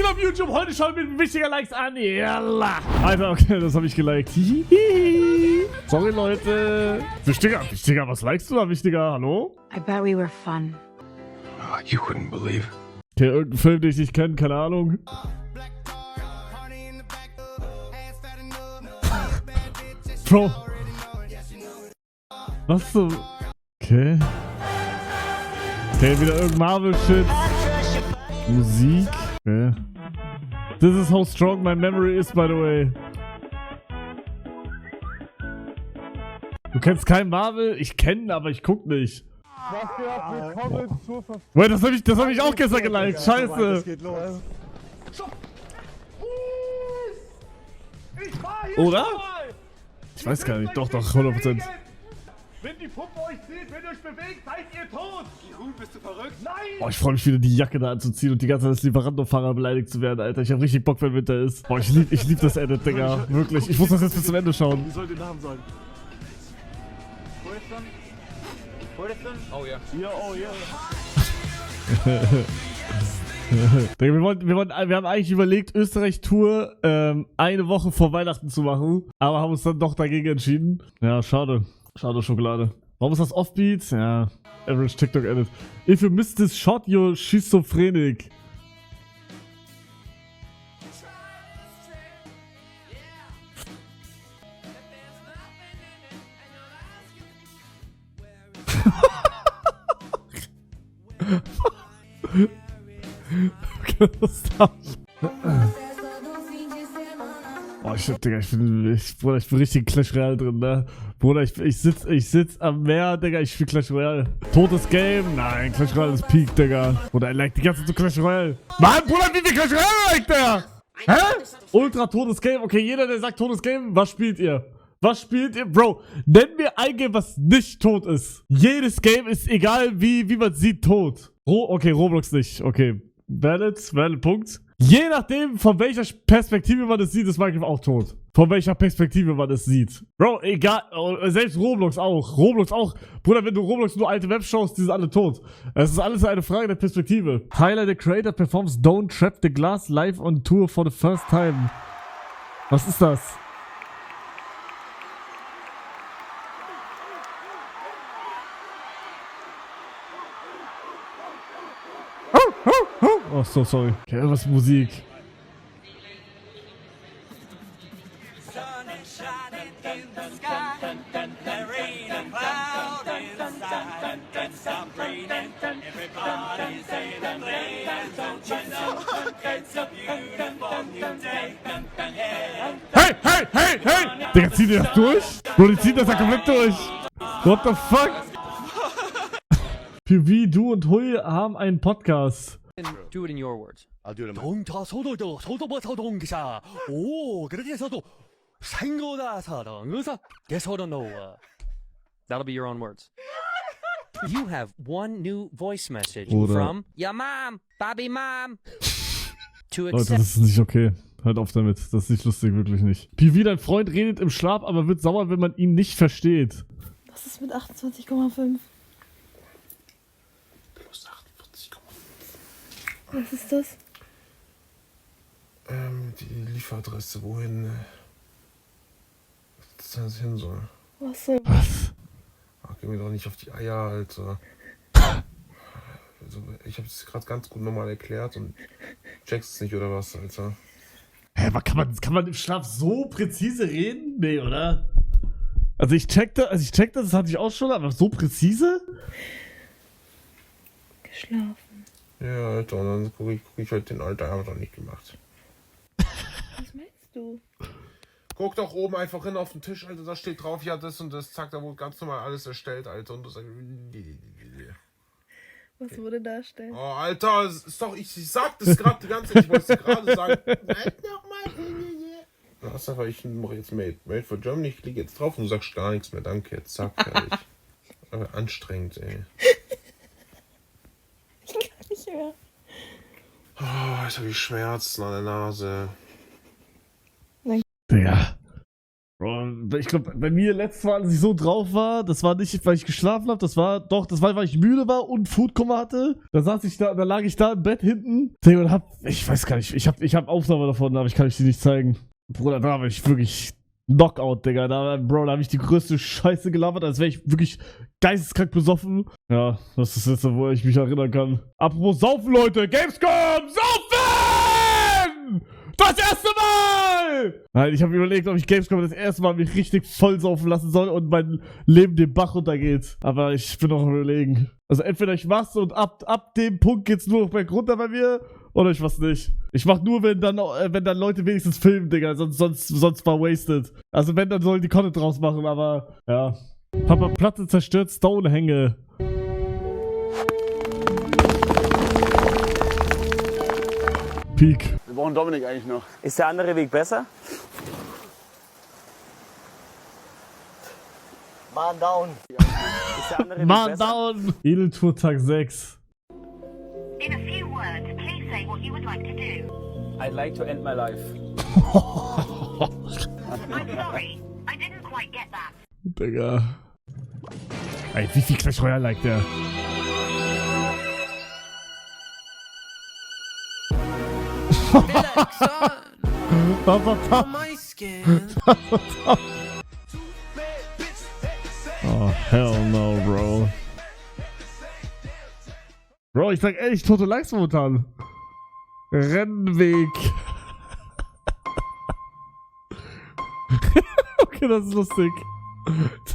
geht auf YouTube? Heute schauen wir mit wichtiger Likes an. Yalla. Alter, okay, das habe ich geliked. Hihihi. Sorry, Leute. Wichtiger, was likest du da, wichtiger? Hallo? I bet we were fun. Oh, you wouldn't believe. Okay, irgendein Film, den ich nicht kenne, keine Ahnung. Bro. Was so? Okay. Okay, wieder irgendein Marvel-Shit. Musik. Okay. This is how strong my memory is, by the way. Du kennst kein Marvel? Ich kenne, aber ich guck nicht. Wait, das hab ich auch gestern geliked. Scheiße. Es geht los. Oder? Ich weiß gar nicht. Doch, 100%. Wenn die Puppe euch zieht, wenn ihr euch bewegt, seid ihr tot! Juhu, bist du verrückt? Nein! Boah, ich freue mich wieder, die Jacke da anzuziehen und die ganze Zeit als Lieferando-Fahrer beleidigt zu werden, Alter. Ich hab richtig Bock, wenn Winter ist. Boah, ich lieb das Edit, Digga. Wirklich. Ich muss das jetzt bis zum Ende schauen. Wie soll den Namen sagen? Oh yeah. Ja, oh ja. Digga, wir haben eigentlich überlegt, Österreich-Tour eine Woche vor Weihnachten zu machen, aber haben uns dann doch dagegen entschieden. Ja, schade. Schade Schokolade. Warum ist das Offbeat? Ja, Average TikTok Edit. If you miss this shot, you're schizophrenic. Okay, was ist das? Oh, Digga, ich bin richtig Clash Royale drin, ne? Bruder, ich sitz am Meer, Digga, ich spiel Clash Royale. Totes Game? Nein, Clash Royale ist Peak, Digga. Bruder, er liked die ganze Zeit so Clash Royale. Mann, Bruder, wie viel Clash Royale liked der? Hä? Ultra totes Game? Okay, jeder, der sagt totes Game, was spielt ihr? Was spielt ihr? Bro, nenn mir ein Game, was nicht tot ist. Jedes Game ist, egal wie man sieht, tot. Okay, Roblox nicht. Okay, valid Punkt. Je nachdem, von welcher Perspektive man es sieht, ist Minecraft auch tot. Von welcher Perspektive man es sieht. Bro, egal, selbst Roblox auch. Bruder, wenn du Roblox nur alte Webs schaust, die sind alle tot. Es ist alles eine Frage der Perspektive. Tyler, the creator, performs Don't Trap the Glass live on tour for the first time. Was ist das? Oh, so sorry. Okay, was Musik. Hey! Digga, zieht ihr das durch? Bro, die ziehen das ja komplett durch. What the fuck? PV, du und Hui haben einen Podcast. Do it in your words. I'll do it in my... 동타소도도 소도버서동기사 오 그렇게 해서도 생고다사던 의사 개소도노. That'll be your own words. You have one new voice message Oder- from your mom, Bobby Mom, to Leute, accept. das ist nicht okay. Hört auf damit. Das ist nicht lustig, wirklich nicht. PV, dein Freund redet im Schlaf, aber wird sauer, wenn man ihn nicht versteht. Was ist mit 28,5? Plus 48,5. Was ist das? Die Lieferadresse, wohin das hin soll. Was so? Was? Ach, geh mir doch nicht auf die Eier, Alter. Also, ich habe es gerade ganz gut normal erklärt und checkst es nicht, oder was, Alter? Hä, aber kann man im Schlaf so präzise reden? Nee, oder? Also ich checkte, das hatte ich auch schon, aber so präzise? Geschlafen. Ja, Alter, und dann guck ich halt den Alter, haben wir doch nicht gemacht. Was meinst du? Guck doch oben einfach hin auf den Tisch, Alter, da steht drauf, ja, das und das, zack, da wurde ganz normal alles erstellt, Alter, und du sagst, Was wurde da erstellt? oh, Alter, das ist doch, ich sag das gerade die ganze Zeit, ich wollte es gerade sagen. Nochmal. Das ist einfach, ich mache jetzt Made for Germany, ich klicke jetzt drauf und du sagst gar nichts mehr, danke, jetzt zack, fertig. Aber anstrengend, ey. Ich kann nicht mehr. Oh, jetzt habe ich Schmerzen an der Nase. Digga. Bro, ich glaube, bei mir letztes Mal, als ich so drauf war, das war nicht, weil ich geschlafen habe, das war, weil ich müde war und Foodkoma hatte. Da lag ich da im Bett hinten. Und ich weiß gar nicht, ich hab Aufnahme davon, aber ich kann euch die nicht zeigen. Bruder, da war ich wirklich Knockout, Digga. Da habe ich die größte Scheiße gelabert, als wäre ich wirklich geisteskrank besoffen. Ja, das ist jetzt, wo ich mich erinnern kann. Apropos Saufen, Leute, Gamescom, Saufen! Das erste Mal! Nein, ich habe überlegt, ob ich Gamescom das erste Mal mich richtig voll saufen lassen soll und mein Leben den Bach runtergeht. Aber ich bin noch am Überlegen. Also entweder ich mach's und ab dem Punkt geht's nur noch bergunter bei mir, oder ich mach's nicht. Ich mach nur, wenn dann Leute wenigstens filmen, Digga, sonst war wasted. Also wenn, dann sollen die Content draus machen, aber ja. Papa Platte zerstört Stonehänge. Peak. Wir brauchen Dominik eigentlich noch. Ist der andere Weg besser? Man down. Ist der andere Weg Man besser? down. Edeltour Tag 6. In a few words, please say what you would like to do. I'd like to end my life. I'm sorry, I didn't quite get that. Digga. Ey, wie viel Clash Royale liked der? Oh, hell no, bro. Bro, ich sag ehrlich, tote Likes momentan. Rennweg. Okay, das ist lustig.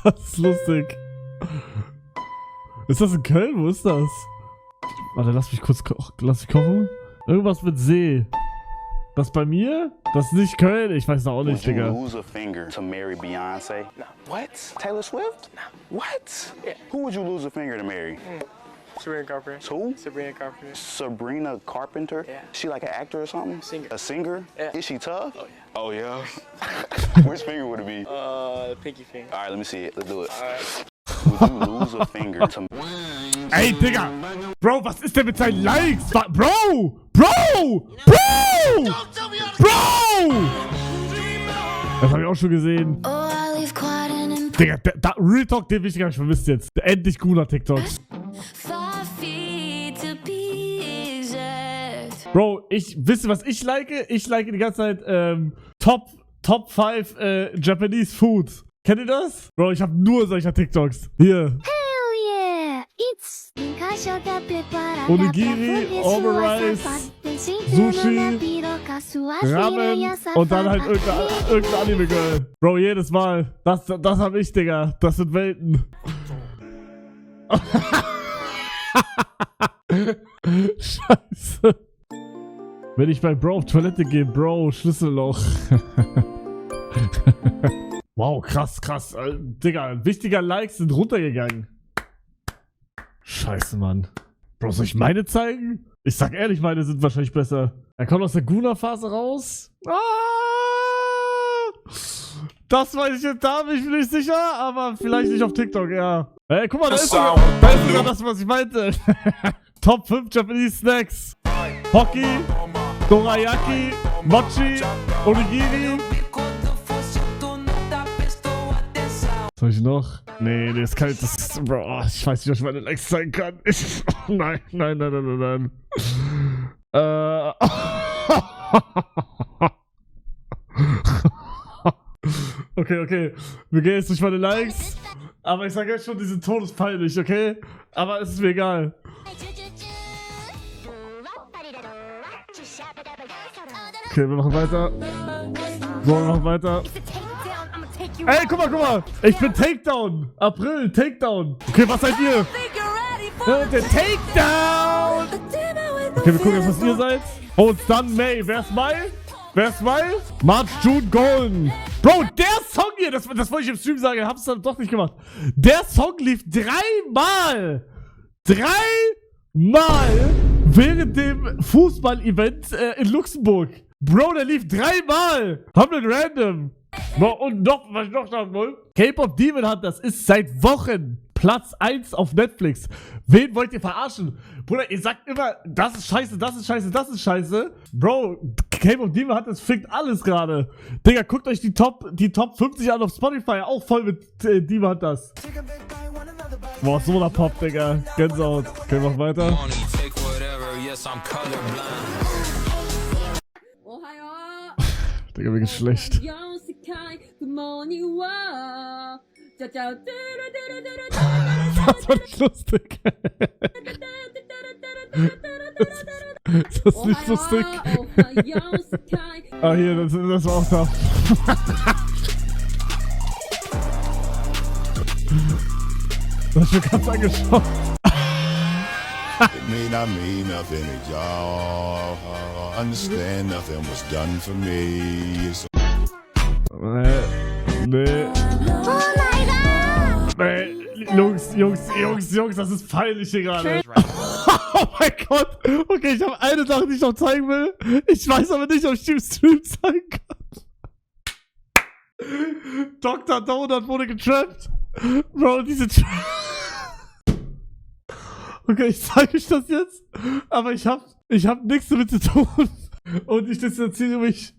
Das ist lustig. Ist das in Köln? Wo ist das? Warte, lass mich kurz kochen. Irgendwas mit See. Das bei mir? Das ist nicht Köln? Ich weiß auch nicht, Digga. Would you lose a finger to marry Beyonce? No. What? Taylor Swift? No. What? Yeah. Who would you lose a finger to marry? Sabrina Carpenter. Who? Sabrina Carpenter. Sabrina Carpenter? Yeah. She like an actor or something? Singer. A singer? Yeah. Is she tough? Oh yeah. Oh yeah? Which finger would it be? Pinky finger. All right, let me see it. Let's do it. Alright. Would you lose a finger to... Ey, Digga! Bro, was ist denn mit seinen Likes? Bro! Bro! Bro! Bro! Das hab ich auch schon gesehen. Digga, Real Talk, den wichtig habe ich vermisst jetzt. Endlich cooler TikToks. Bro, wisst ihr, was ich like? Ich like die ganze Zeit Top 5 Japanese Food. Kennt ihr das? Bro, ich hab nur solcher TikToks. Hier. Onigiri, Omurice, Sushi, Ramen und dann halt irgendein Anime-Girl. Bro, jedes Mal. Das hab ich, Digga. Das sind Welten. Scheiße. Wenn ich bei Bro auf Toilette gehe, Bro, Schlüsselloch. Wow, krass. Digga, wichtiger Likes sind runtergegangen. Scheiße, Mann. Bro, soll ich meine zeigen? Ich sag ehrlich, meine sind wahrscheinlich besser. Er kommt aus der Guna-Phase raus. Ah! Das weiß ich jetzt, da bin ich mir nicht sicher, aber vielleicht nicht auf TikTok, ja. Ey, guck mal, da ist sogar das, was ich meinte. Top 5 Japanese Snacks. Hoki, Dorayaki, Mochi, Onigiri. Was soll ich noch? Nee, das kann das. Bro, ich weiß nicht, ob ich meine Likes zeigen kann. Nein. Okay. Wir gehen jetzt durch meine Likes. Aber ich sage jetzt schon, die sind todespeinlich, okay? Aber es ist mir egal. Okay, wir machen weiter. So, wir machen weiter. Ey, guck mal. Ich bin Takedown. April, Takedown. Okay, was seid ihr? Der Takedown. Okay, wir gucken jetzt, was ihr seid. Und dann May. Wer ist Mai? March, June, Golden. Bro, der Song hier, das wollte ich im Stream sagen, hab's dann doch nicht gemacht. Der Song lief dreimal während dem Fußball-Event in Luxemburg. Bro, der lief dreimal. Komplett random. Und was ich noch sagen will. K-Pop Demon Hunters ist seit Wochen Platz 1 auf Netflix. Wen wollt ihr verarschen? Bruder, ihr sagt immer, das ist scheiße. Bro, Game of Diva hat, das fickt alles gerade. Digga, guckt euch die Top 50 an auf Spotify, auch voll mit Diva hat das. Boah, so der Pop, Digga. Gänsehaut. Okay, mach weiter. Digga, mir geht's schlecht. Das war nicht lustig. Das ist nicht lustig. Ah, hier, das war auch da. Das hab ich mir ganz angeschaut. It may not mean nothing to y'all. Understand nothing was done for me. So Nee. Nee, Jungs, das ist peinlich hier gerade. Oh mein Gott. Okay, ich habe eine Sache, die ich noch zeigen will. Ich weiß aber nicht, ob ich die im Stream zeigen kann. Dr. Donut wurde getrappt. Bro, diese Okay, ich zeige euch das jetzt. Aber ich hab nichts damit zu tun. Und ich distanziere mich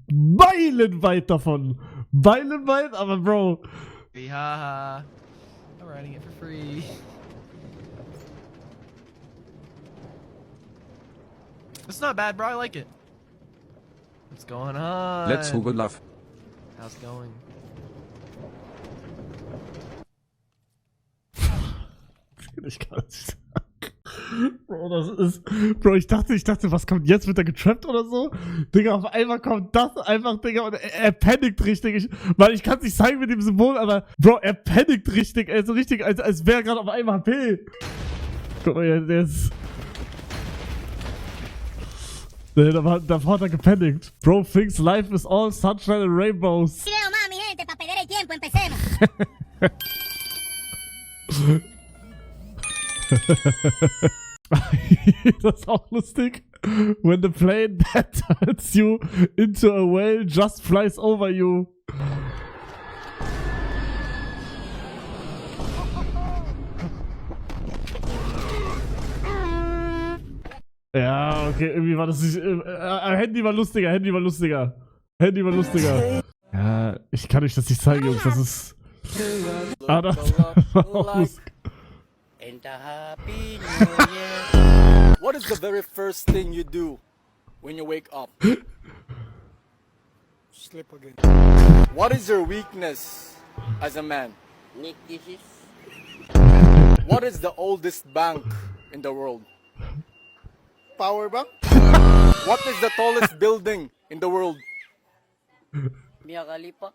meilenweit davon. Meilenweit, aber Bro. Haha. I'm writing it for free. It's not bad, bro. I like it. What's going on? Let's Google love. How's it going? Ich kann es nicht sagen. Bro, das ist. Bro, ich dachte, was kommt jetzt? Wird er getrappt oder so? Digga, auf einmal kommt das einfach, Digga, und er panickt richtig. Weil ich kann es nicht zeigen mit dem Symbol, aber Bro, er panickt richtig. Er ist so richtig, als wäre er gerade auf einmal HP. Guck mal, der ist. Nee, davor hat er gepanikt. Bro thinks life is all sunshine and rainbows. Das ist auch lustig. When the plane that turns you into a whale just flies over you. Ja, okay, irgendwie war das nicht. Handy war lustiger. Ja, ich kann euch das nicht zeigen, Jungs. Das ist. Ah, das war auch lustig. What is the very first thing you do when you wake up? Sleep again. What is your weakness as a man? Nick dishes. What is the oldest bank in the world? Power bank? What is the tallest building in the world? Mia Khalifa.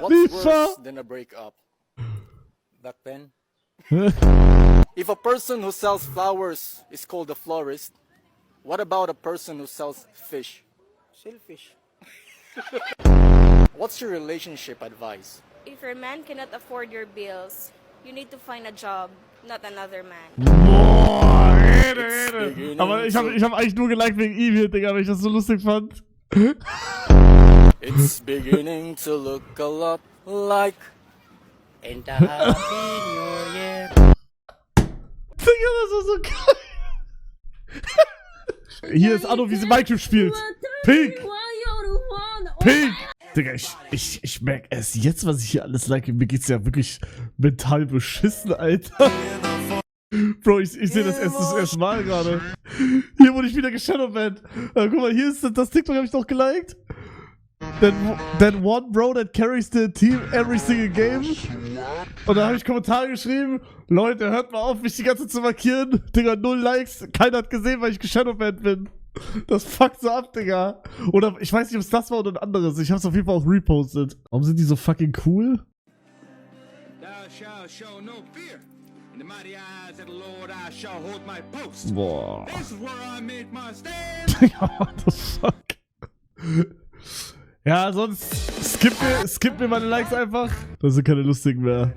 What's worse than a breakup? Back then. If a person who sells flowers is called a florist, what about a person who sells fish? Sell fish. What's your relationship advice? If your man cannot afford your bills, you need to find a job, not another man. Boah, Rede. Aber ich hab eigentlich nur geliked wegen ihm hier, Digga, weil ich das so lustig fand. It's beginning to look a lot like in the Happy New Year. Digga, das war so geil. Hier ist Anno, wie sie Minecraft spielt. Pink. Digga, ich merke erst jetzt, was ich hier alles like. Mir geht's ja wirklich mental beschissen, Alter. Bro, ich sehe das erste Mal gerade. Hier wurde ich wieder geshadowbanned. Guck mal, hier ist das TikTok, habe ich doch geliked. Then one bro that carries the team every single game. Und da habe ich Kommentare geschrieben. Leute, hört mal auf, mich die ganze Zeit zu markieren. Digga, 0 Likes. Keiner hat gesehen, weil ich geshadowbanned bin. Das fuckt so ab, Digga. Oder ich weiß nicht, ob es das war oder ein anderes. Ich hab's auf jeden Fall auch repostet. Warum sind die so fucking cool? Boah. Digga, what the fuck? Ja, sonst skip mir meine Likes einfach. Das sind keine lustigen mehr.